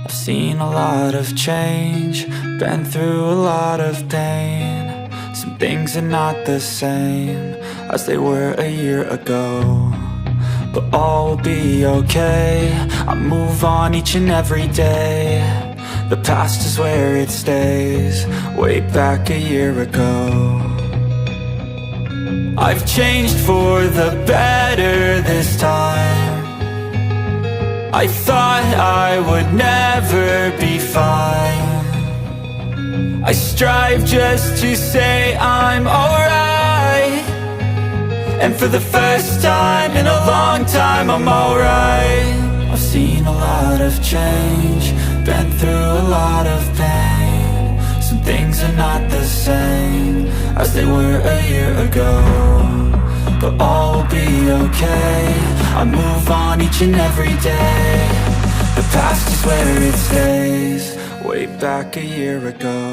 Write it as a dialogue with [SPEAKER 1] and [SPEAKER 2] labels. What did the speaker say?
[SPEAKER 1] I've seen a lot of change, been through a lot of pain. Some things are not the same as they were a year ago, but all will be okay. I move on each and every day. The past is where it stays, way back a year ago. I've changed for the better this time. I thought I would never be fine. I strive just to say I'm alright, and for the first time in a long time I'm alright. I've seen a lot of change, been through a lot of pain. Some things are not the same as they were a year ago, but all will be okay. I move on each and every day. The past is where it stays, way back a year ago.